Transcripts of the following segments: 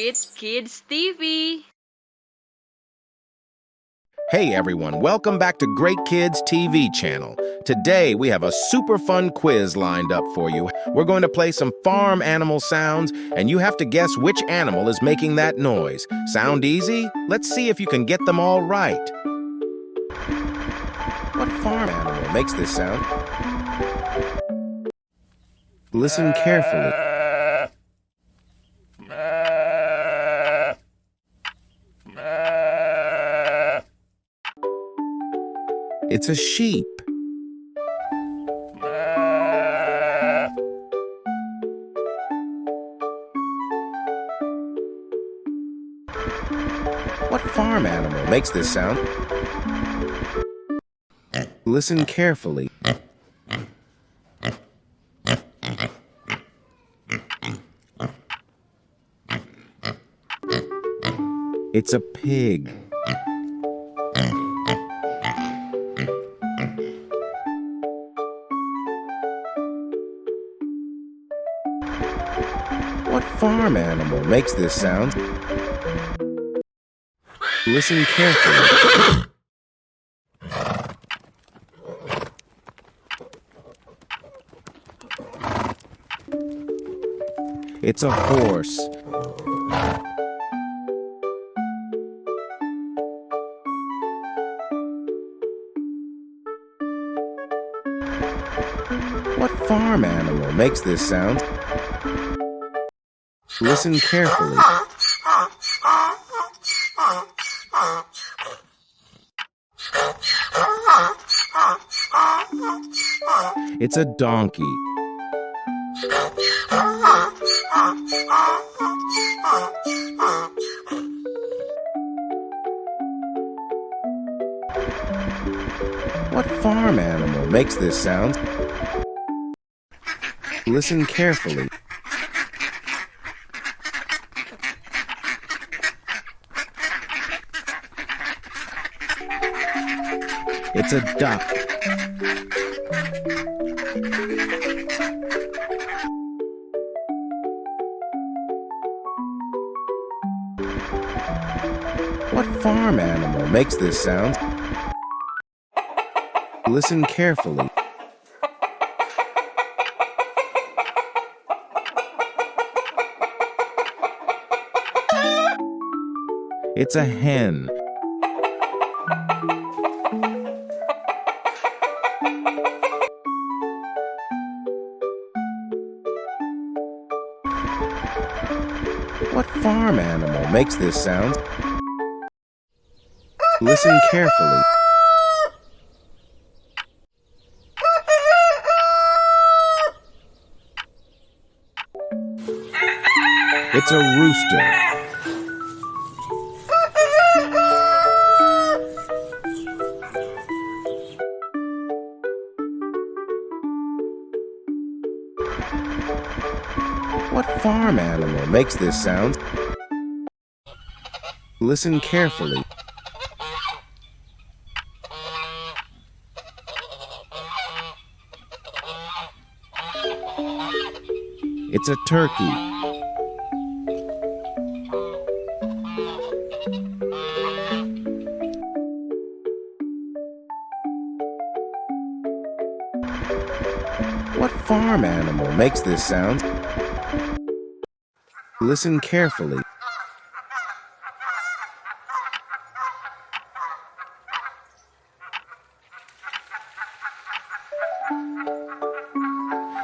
It's Kids TV. Hey everyone, welcome back to Great Kids TV channel. Today we have a super fun quiz lined up for you. We're going to play some farm animal sounds, and you have to guess which animal is making that noise. Sound easy? Let's see if you can get them all right. What farm animal makes this sound? Listen carefully. It's a sheep. What farm animal makes this sound? Listen carefully. It's a pig. What farm animal makes this sound? Listen carefully. It's a horse. What farm animal makes this sound? Listen carefully. It's a donkey. What farm animal makes this sound? Listen carefully. It's a duck. What farm animal makes this sound? Listen carefully. It's a hen. What farm animal makes this sound? Listen carefully. It's a rooster. What farm animal makes this sound? Listen carefully. It's a turkey. What farm animal makes this sound? Listen carefully.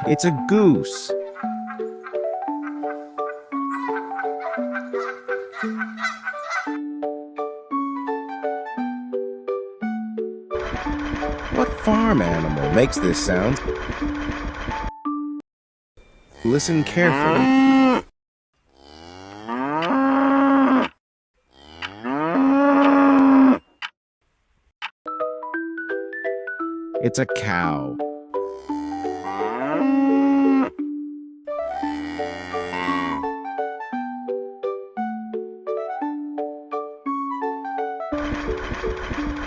It's a goose. What farm animal makes this sound? Listen carefully. It's a cow.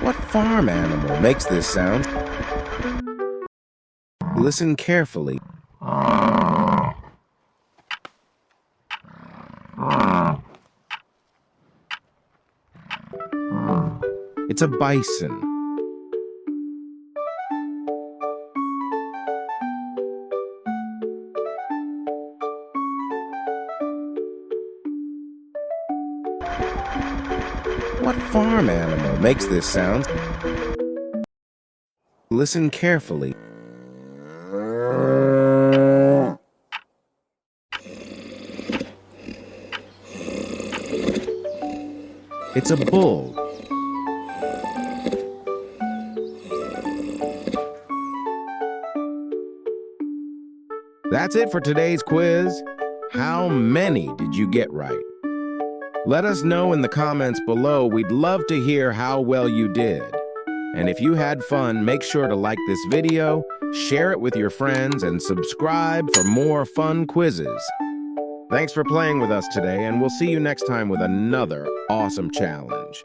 What farm animal makes this sound? Listen carefully. It's a bison. What farm animal makes this sound? Listen carefully. It's a bull. That's it for today's quiz. How many did you get right? Let us know in the comments below. We'd love to hear how well you did. And if you had fun, make sure to like this video, share it with your friends, and subscribe for more fun quizzes. Thanks for playing with us today, and we'll see you next time with another awesome challenge.